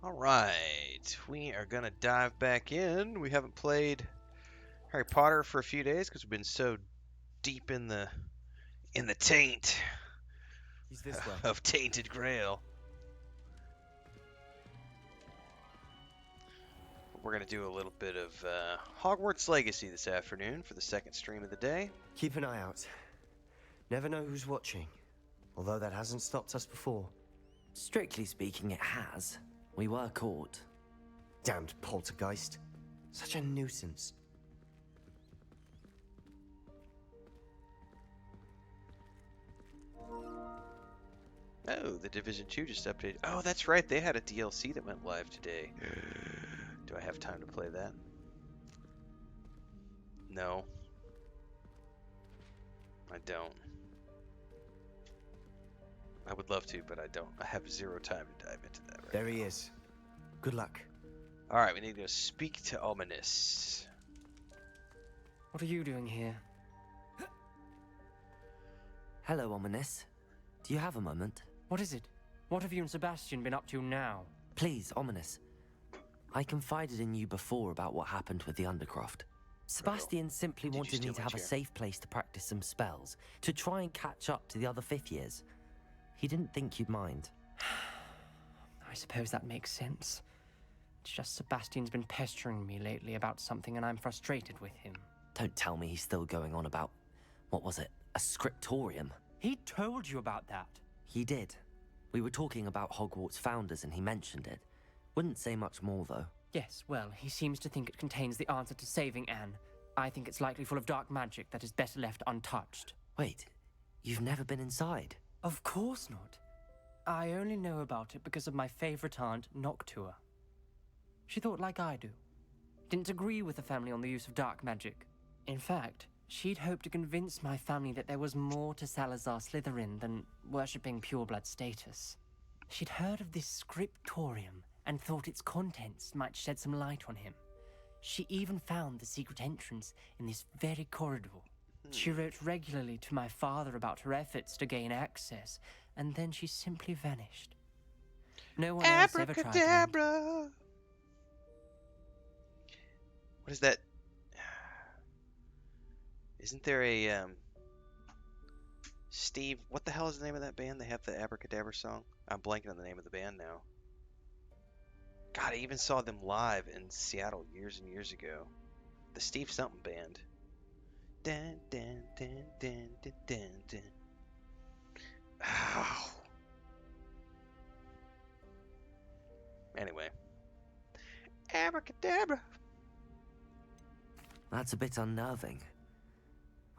Alright, we are gonna dive back in. We haven't played Harry Potter for a few days because we've been so deep in the taint He's this way. of Tainted Grail. We're gonna do a little bit of Hogwarts Legacy this afternoon for the second stream of the day. Keep an eye out. Never know who's watching. Although that hasn't stopped us before. Strictly speaking, it has. We were caught. Damned poltergeist. Such a nuisance. Oh, the Division 2 just updated. Oh, that's right, they had a DLC that went live today. Do I have time to play that? No. I don't. I would love to, but I don't. I have zero time to dive into that right There now. he is. Good luck. Alright, we need to go speak to Ominous. What are you doing here? Hello, Ominous. Do you have a moment? What is it? What have you and Sebastian been up to now? Please, Ominous. I confided in you before about what happened with the Undercroft. Sebastian simply Did you wanted me steal to my have a chair? safe place to practice some spells, to try and catch up to the other fifth years. He didn't think you'd mind. I suppose that makes sense. It's just Sebastian's been pestering me lately about something and I'm frustrated with him. Don't tell me he's still going on about, what was it, a scriptorium? He told you about that. He did. We were talking about Hogwarts founders and he mentioned it. Wouldn't say much more, though. Yes, well, he seems to think it contains the answer to saving Anne. I think it's likely full of dark magic that is better left untouched. Wait, you've never been inside? Of course not. I only know about it because of my favorite aunt, Noctua. She thought like I do. Didn't agree with the family on the use of dark magic. In fact, she'd hoped to convince my family that there was more to Salazar Slytherin than worshipping pureblood status. She'd heard of this scriptorium and thought its contents might shed some light on him. She even found the secret entrance in this very corridor. She wrote regularly to my father about her efforts to gain access, and then she simply vanished. No one else ever tried to. Abracadabra! What is that? Isn't there a Steve? What the hell is the name of that band? They have the Abracadabra song. I'm blanking on the name of the band now. God, I even saw them live in Seattle years and years ago. The Steve something band. Dun, dun, dun, dun, dun, dun, dun. Ow. Anyway. Abracadabra. That's a bit unnerving.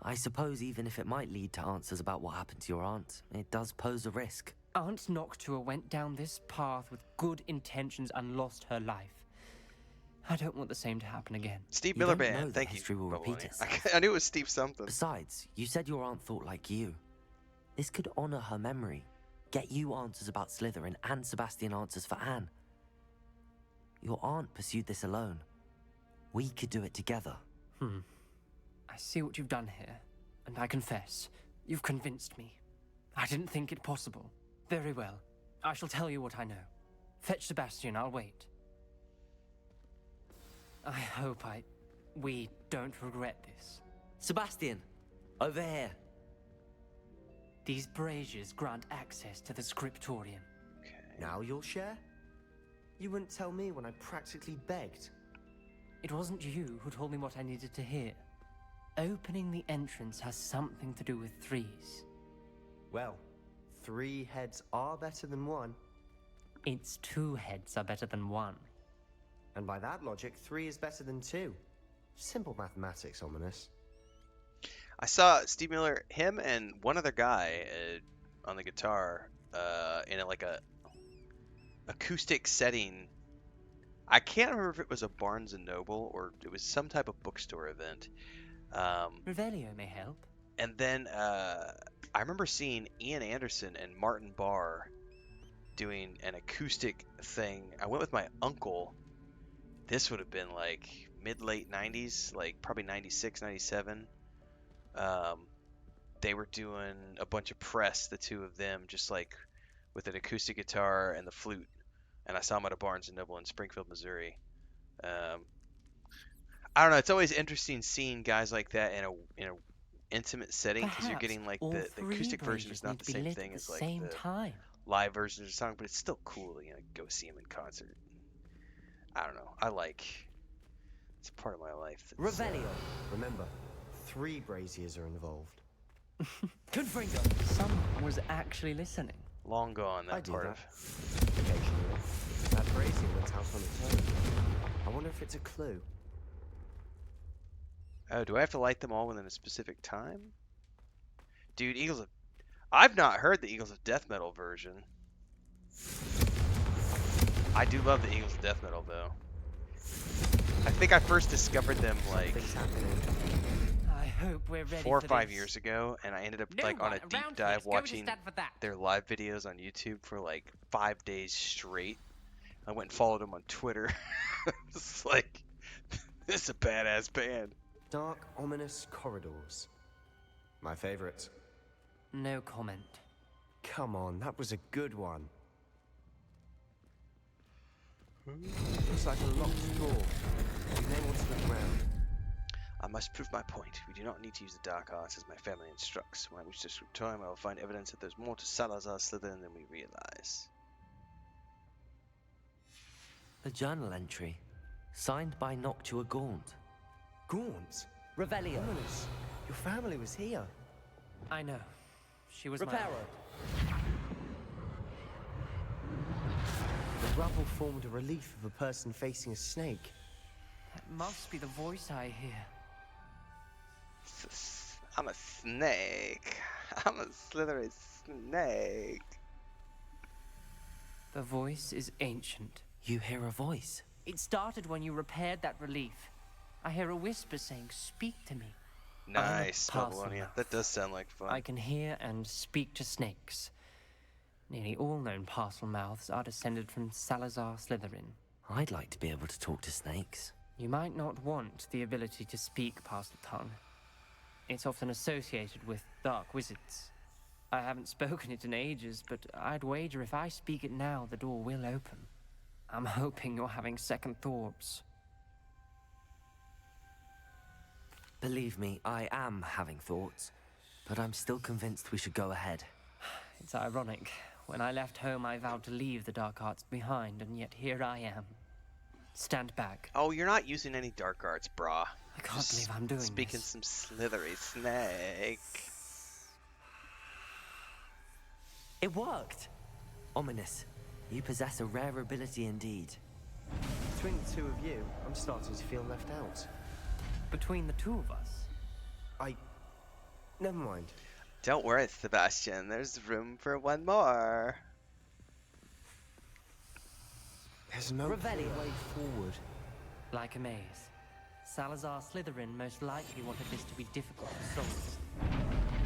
I suppose even if it might lead to answers about what happened to your aunt, it does pose a risk. Aunt Noctua went down this path with good intentions and lost her life. I don't want the same to happen again. Steve You Miller don't know Band. that Thank history you. will Bubble repeat Bunny. itself. I knew it was Steve something. Besides, you said your aunt thought like you. This could honor her memory, get you answers about Slytherin and Sebastian answers for Anne. Your aunt pursued this alone. We could do it together. I see what you've done here, and I confess, you've convinced me. I didn't think it possible. Very well. I shall tell you what I know. Fetch Sebastian, I'll wait. I hope we don't regret this. Sebastian, over here. These braziers grant access to the scriptorium. Okay. Now you'll share? You wouldn't tell me when I practically begged. It wasn't you who told me what I needed to hear. Opening the entrance has something to do with threes. Well, 3 heads are better than 1. Its 2 heads are better than 1. And by that logic, 3 is better than 2. Simple mathematics, Ominous. I saw Steve Miller, him and one other guy on the guitar in like a acoustic setting. I can't remember if it was a Barnes and Noble or it was some type of bookstore event. Revelio may help. And then I remember seeing Ian Anderson and Martin Barr doing an acoustic thing. I went with my uncle. This would have been like mid-late 90s, like probably 96, 97. They were doing a bunch of press, the two of them, just like with an acoustic guitar and the flute. and I saw him at a Barnes and Noble in Springfield, Missouri. Um, I don't know. It's always interesting seeing guys like that in a intimate setting because you're Perhaps getting like all the three acoustic version is braziers not need the to be same lit thing at the as like same the time. live version of the song, but it's still cool to go see him in concert. I don't know. I like. It's a part of my life. That's, Revelio. Remember, 3 braziers are involved. Confringo. Someone was actually listening. long gone. I That do part that. of. Occasionally. That brazier went out on its own. I wonder if it's a clue. Oh, do I have to light them all within a specific time? Dude, Eagles of... I've not heard the Eagles of Death Metal version. I do love the Eagles of Death Metal, though. I think I first discovered them, like, Something's happening. I hope we're ready 4 or for 5 this. years ago, and I ended up, No like, on one a deep around dive here is going to watching stand for that. their live videos on YouTube for, like, 5 days straight. I went and followed them on Twitter. It's like, this is a badass band. Dark, ominous corridors. My favorite. No comment. Come on, that was a good one. Looks like a locked door. You may want to look around. I must prove my point. We do not need to use the dark arts as my family instructs. When I reach the scriptorium, I will find evidence that there's more to Salazar Slytherin than we realize. A journal entry, signed by Noctua Gaunt. Gaunt? Revelio. Ominous. Your family was here. I know. She was Reparo. The rubble formed a relief of a person facing a snake. That must be the voice I hear. I'm a snake. I'm a slithery snake. The voice is ancient. You hear a voice. It started when you repaired that relief. I hear a whisper saying, "Speak to me." Nice, parcel Babylonia. mouth. That does sound like fun. I can hear and speak to snakes. Nearly all known parcel mouths are descended from Salazar Slytherin. I'd like to be able to talk to snakes. You might not want the ability to speak parcel tongue. It's often associated with dark wizards. I haven't spoken it in ages, but I'd wager if I speak it now, the door will open. I'm hoping you're having second thoughts. Believe me, I am having thoughts, but I'm still convinced we should go ahead. It's ironic. When I left home, I vowed to leave the dark arts behind, and yet here I am. Stand back. Oh, you're not using any dark arts, brah. I can't believe I'm doing Speaking this. some slithery snake. It worked! Ominous. You possess a rare ability indeed. Between the two of you, I'm starting to feel left out. Between the two of us. Never mind. Don't worry, Sebastian. There's room for one more. There's no clear way forward. Like a maze. Salazar Slytherin most likely wanted this to be difficult to solve.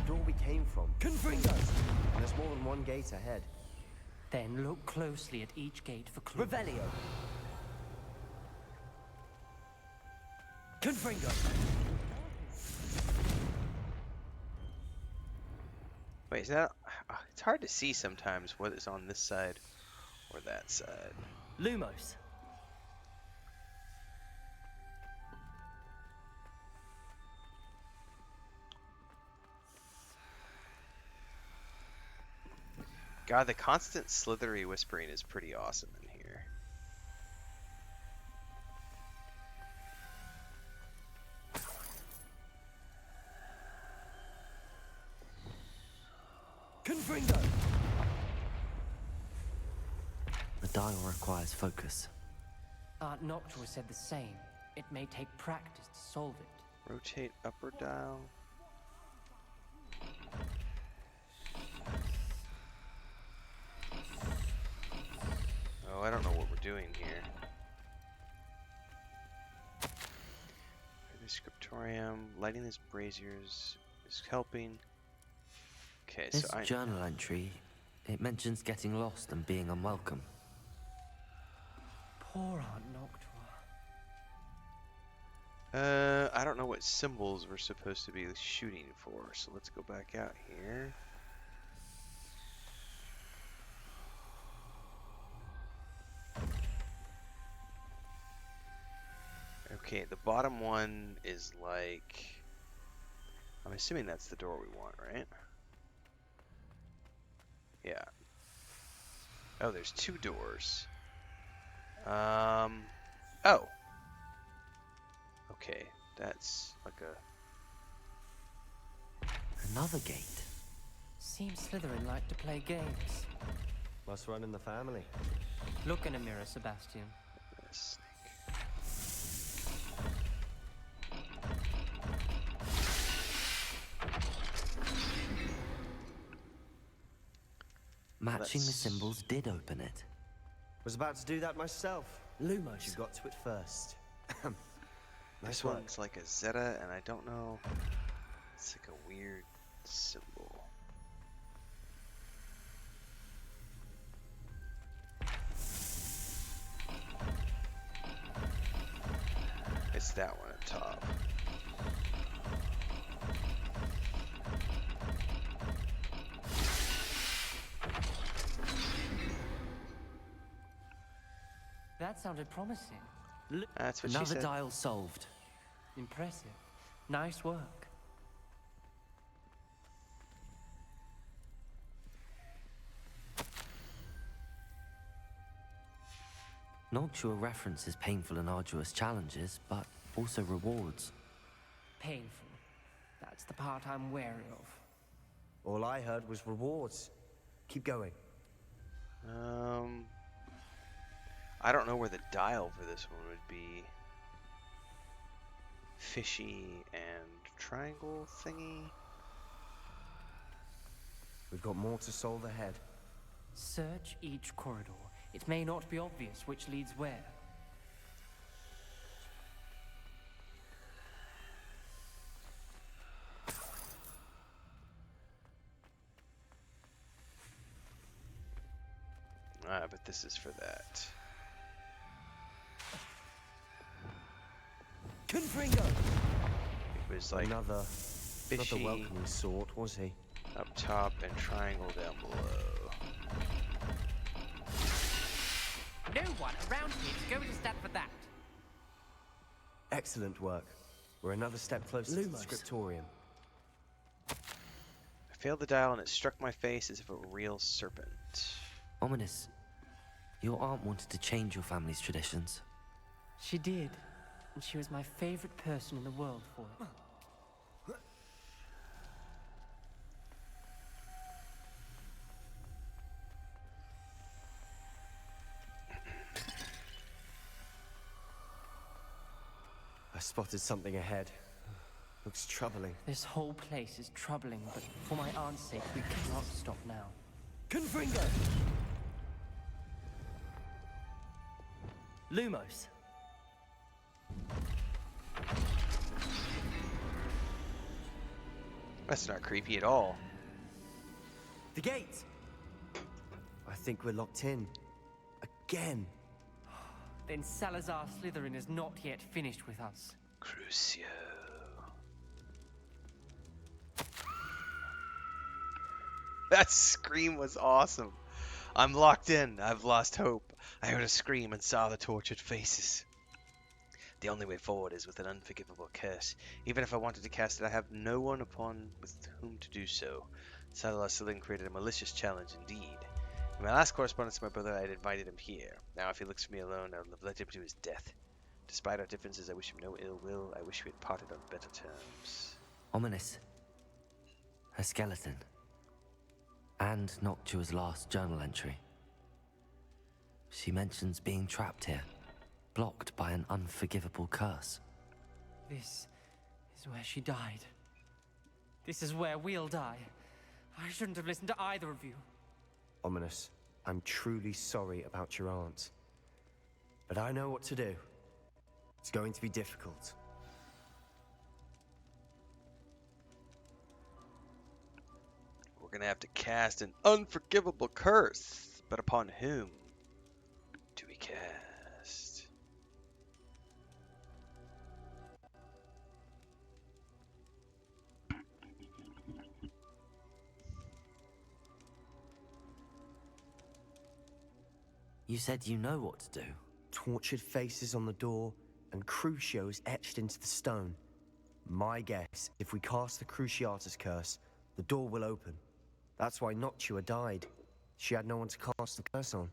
The door we came from. Confringo! And there's more than one gate ahead. Then look closely at each gate for clues. Revelio! Confringo! Wait, is that... it's hard to see sometimes what is on this side or that side. Lumos! God, the constant slithery whispering is pretty awesome in here. Confringo! The dial requires focus. Aunt Noctua said the same. It may take practice to solve it. Rotate upper dial. Oh, I don't know what we're doing here. The scriptorium, lighting his braziers is helping. Okay, This so journal entry, it mentions getting lost and being unwelcome. Poor Aunt Noctua. I don't know what symbols we're supposed to be shooting for, so let's go back out here. Okay, the bottom one is like... I'm assuming that's the door we want, right? Yeah. Oh, there's two doors. Oh. Okay, that's like a... Another gate. Seems Slytherin like to play games. Must run in the family. Look in a mirror, Sebastian. a snake. Matching the Let's- symbols did open it. Was about to do that myself. Lumos. You got to it first. This Nice work. one's like a Zeta, and I don't know. It's like a weird symbol. It's that one at top. That sounded promising. That's what she Another said. dial solved. Impressive. Nice work. Noctua references painful and arduous challenges, but also rewards. Painful. That's the part I'm wary of. All I heard was rewards. Keep going. I don't know where the dial for this one would be. Fishy and triangle thingy. We've got more to solve ahead. Search each corridor. It may not be obvious which leads where. Ah, but this is for that. Confringo! It was like Another. Not the fishy welcoming sort, was he? up top and triangle down below. No one around here is going to stand for that. Excellent work. We're another step closer to the Lumos. scriptorium. I failed the dial and it struck my face as if it were a real serpent. Ominous. Your aunt wanted to change your family's traditions. She did. And she was my favorite person in the world for it. I spotted something ahead. Looks troubling. This whole place is troubling, but for my aunt's sake, we cannot stop now. Confringo! Lumos. That's not creepy at all. The gate! I think we're locked in. Again. Then Salazar Slytherin is not yet finished with us. Crucio. That scream was awesome. I'm locked in. I've lost hope. I heard a scream and saw the tortured faces. The only way forward is with an unforgivable curse. Even if I wanted to cast it, I have no one upon with whom to do so. Salazar Slytherin created a malicious challenge indeed. In my last correspondence to my brother, I had invited him here. Now, if he looks for me alone, I will have led him to his death. Despite our differences, I wish him no ill will. I wish we had parted on better terms. Ominous. Her skeleton. And Noctua's last journal entry. She mentions being trapped here, blocked by an unforgivable curse. This is where she died. This is where we'll die. I shouldn't have listened to either of you. Ominous, I'm truly sorry about your aunt. But I know what to do. It's going to be difficult. We're gonna have to cast an unforgivable curse. But upon whom do we cast? You said you know what to do. Tortured faces on the door, and Crucio is etched into the stone. My guess, if we cast the Cruciatus curse, the door will open. That's why Noctua died. She had no one to cast the curse on.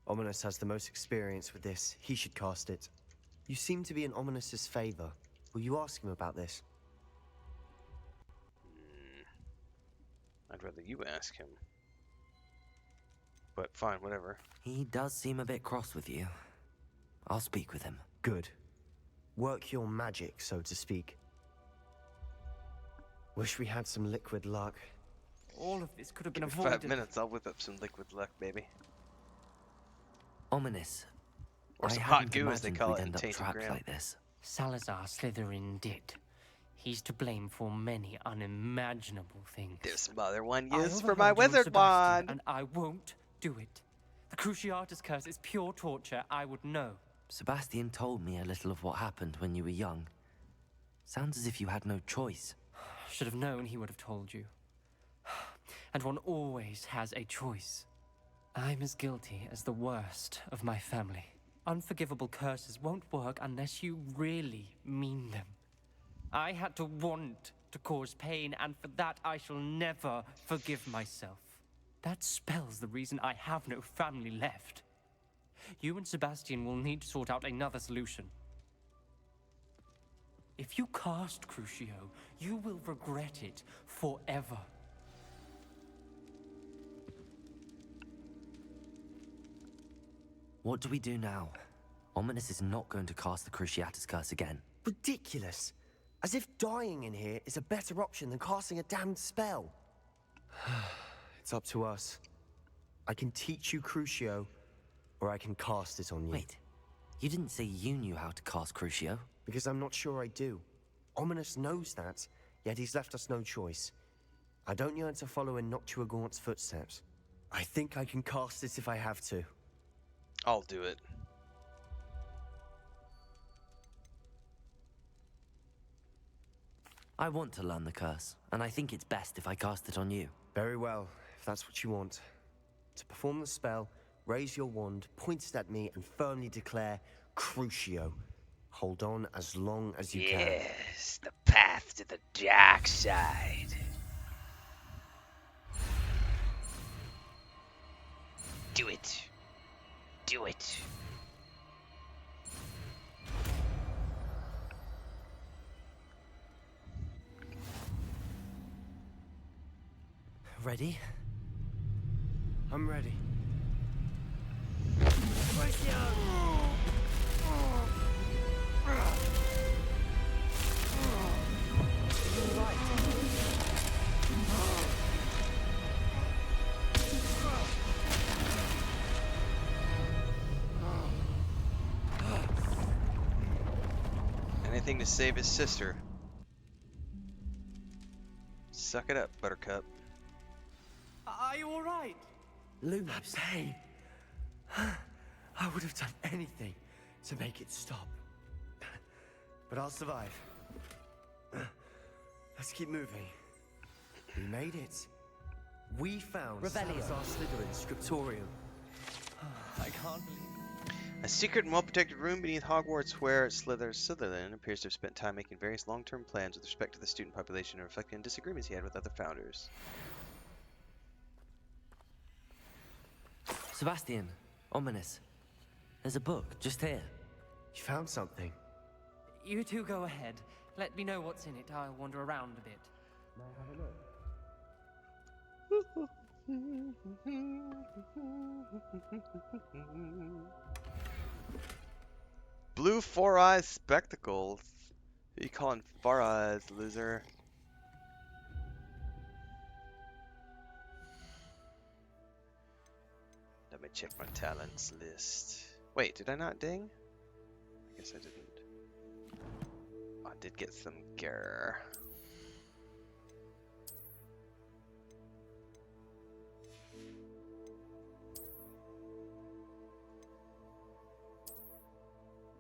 Ominous has the most experience with this. He should cast it. You seem to be in Ominous's favor. Will you ask him about this? I'd rather you ask him. But fine, whatever. He does seem a bit cross with you. I'll speak with him. Good. Work your magic, so to speak. Wish we had some liquid luck. All of this could have been Give me avoided. 5 minutes, I'll whip up some liquid luck, baby. Ominous. Or I some hot hadn't goo, as they imagined call we'd it in end up Tainted trapped Grail. like this. Salazar Slytherin did. He's to blame for many unimaginable things. This mother one I used for my overheard you and wizard Sebastian, wand! and I won't do it. The Cruciatus curse is pure torture, I would know. Sebastian told me a little of what happened when you were young. Sounds as if you had no choice. Should have known he would have told you. And one always has a choice. I'm as guilty as the worst of my family. Unforgivable curses won't work unless you really mean them. I had to want to cause pain, and for that I shall never forgive myself. That spells the reason I have no family left. You and Sebastian will need to sort out another solution. If you cast Crucio, you will regret it forever. What do we do now? Ominous is not going to cast the Cruciatus curse again. Ridiculous! As if dying in here is a better option than casting a damned spell. It's up to us. I can teach you Crucio, or I can cast it on you. Wait, you didn't say you knew how to cast Crucio? Because I'm not sure I do. Ominous knows that, yet he's left us no choice. I don't yearn to follow in Noctua Gaunt's footsteps. I think I can cast it if I have to. I'll do it. I want to learn the curse, and I think it's best if I cast it on you. Very well, if that's what you want. To perform the spell, raise your wand, point it at me, and firmly declare Crucio. Hold on as long as you can. Yes, the path to the dark side. Do it. Do it. Ready? I'm ready. Anything to save his sister. Suck it up, Buttercup. Are you all right? Lumos. Pain. I would have done anything to make it stop. But I'll survive. Let's keep moving. We made it. We found Revelio. Salazar Slytherin's scriptorium. I can't believe it. A secret and well-protected room beneath Hogwarts where Slytherin appears to have spent time making various long-term plans with respect to the student population and reflecting on disagreements he had with other founders. Sebastian, Ominous. There's a book just here. You found something. You two go ahead. Let me know what's in it. I'll wander around a bit. Blue four-eyes spectacles. Who you calling four-eyes, loser? Let me check my talents list. Wait, did I not ding? I guess I didn't. I did get some gear.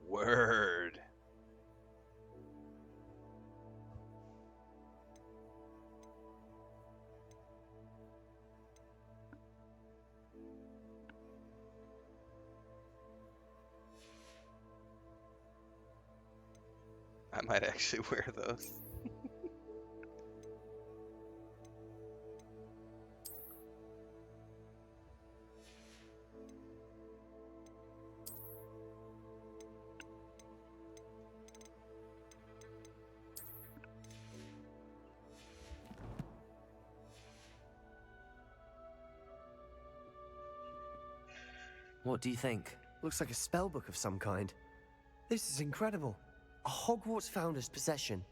Word. I might actually wear those. What do you think? Looks like a spell book of some kind. This is incredible. A Hogwarts founder's possession.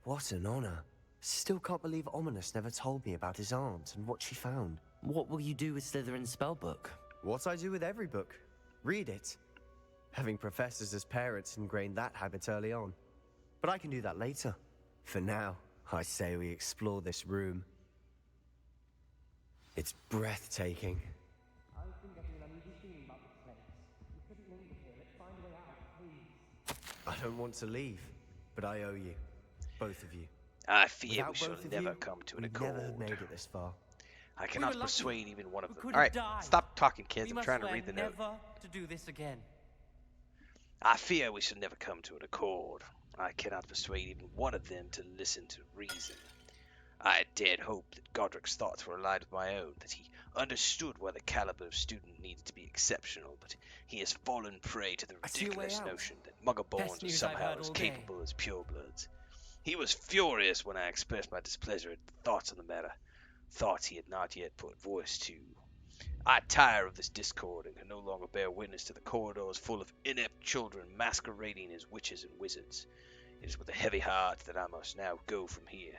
What an honor. Still can't believe Ominous never told me about his aunt and what she found. What will you do with Slytherin's spellbook? What I do with every book. Read it. Having professors as parents ingrained that habit early on. But I can do that later. For now, I say we explore this room. It's breathtaking. I don't want to leave, but I owe you. Both of you. I fear Without we shall both of never you, come to an we'd never have accord. made it this far. I cannot lucky. persuade even one of We them. could Alright, have died. stop talking, kids. We I'm must trying to swear read the note. never to do this again. I fear we shall never come to an accord. I cannot persuade even one of them to listen to reason. I dared hope that Godric's thoughts were aligned with my own, that he understood why the caliber of student needed to be exceptional, but he has fallen prey to the I see a way ridiculous out. notion that mugger-borns Best are news I've somehow heard as all day. capable as purebloods. He was furious when I expressed my displeasure at thoughts on the matter, thoughts he had not yet put voice to. I tire of this discord and can no longer bear witness to the corridors full of inept children masquerading as witches and wizards. It is with a heavy heart that I must now go from here.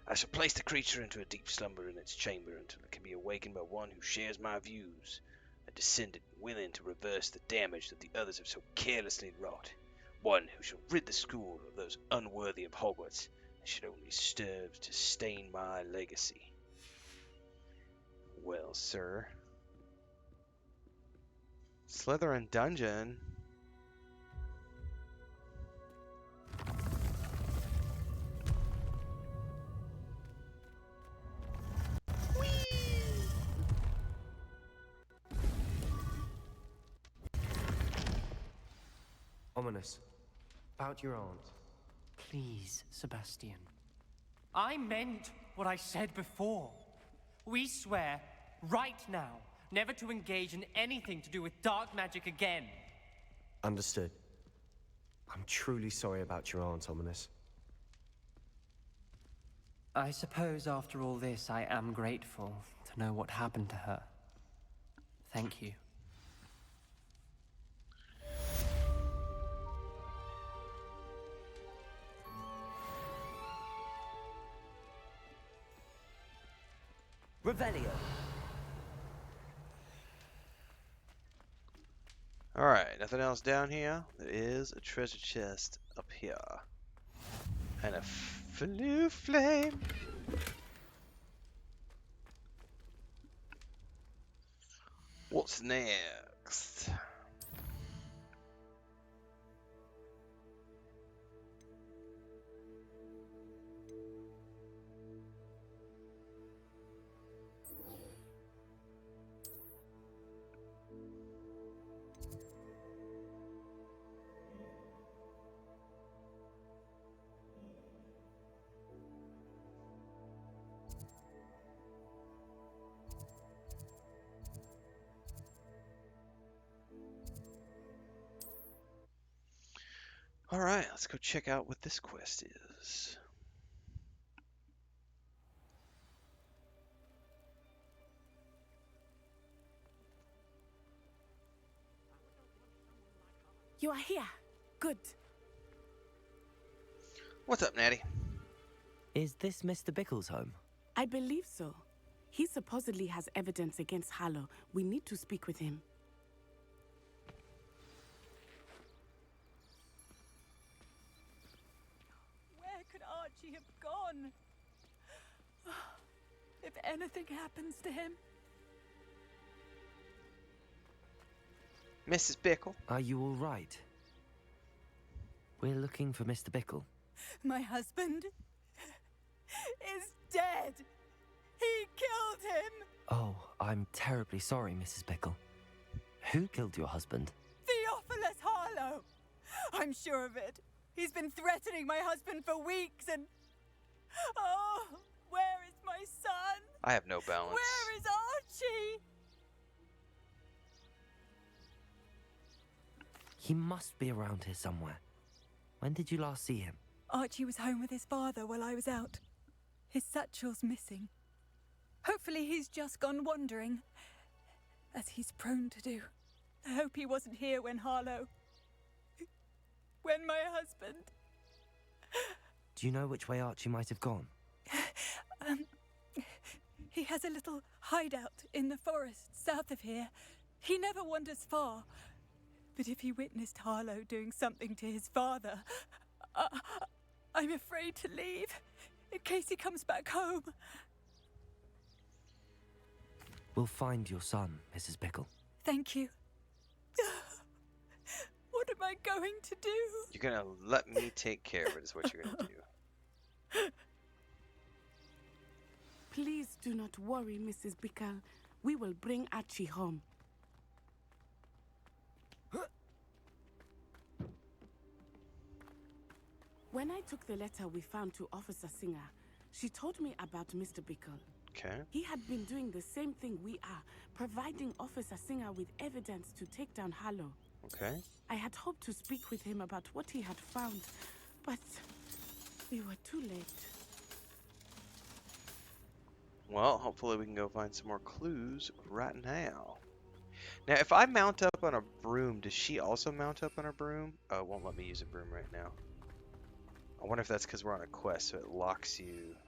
I shall place the creature into a deep slumber in its chamber until it can be awakened by one who shares my views, a descendant willing to reverse the damage that the others have so carelessly wrought, one who shall rid the school of those unworthy of Hogwarts and should only serve to stain my legacy. Well, sir. Slytherin Dungeon. Ominous. About your aunt. Please, Sebastian. I meant what I said before. We swear, right now, never to engage in anything to do with dark magic again. Understood. I'm truly sorry about your aunt, Ominous. I suppose after all this, I am grateful to know what happened to her. Thank you. Revelio. Alright, nothing else down here. There is a treasure chest up here. And a blue flame. What's next? Alright, let's go check out what this quest is. You are here. Good. What's up, Natty? Is this Mr. Bickle's home? I believe so. He supposedly has evidence against Harlow. We need to speak with him. Where could Archie have gone? If anything happens to him. Mrs. Bickle? Are you all right? We're looking for Mr. Bickle. My husband is dead. He killed him. Oh, I'm terribly sorry, Mrs. Bickle. Who killed your husband? Theophilus Harlow. I'm sure of it. He's been threatening my husband for weeks and... Oh, where is my son? I have no balance. Where is Archie? He must be around here somewhere. When did you last see him? Archie was home with his father while I was out. His satchel's missing. Hopefully he's just gone wandering, as he's prone to do. I hope he wasn't here when Harlow... when my husband... Do you know which way Archie might have gone? He has a little hideout in the forest south of here. He never wanders far. But if he witnessed Harlow doing something to his father, I'm afraid to leave, in case he comes back home. We'll find your son, Mrs. Pickle. Thank you. What am I going to do? You're gonna let me take care of it, is what you're gonna do. Please do not worry, Mrs. Bickle. We will bring Archie home. When I took the letter we found to Officer Singer, she told me about Mr. Bickle. Okay. He had been doing the same thing we are, providing Officer Singer with evidence to take down Harlow. Okay. I had hoped to speak with him about what he had found, but we were too late. Well, hopefully we can go find some more clues right now. Now, if I mount up on a broom, does she also mount up on a broom? Oh, it won't let me use a broom right now. I wonder if that's because we're on a quest, so it locks you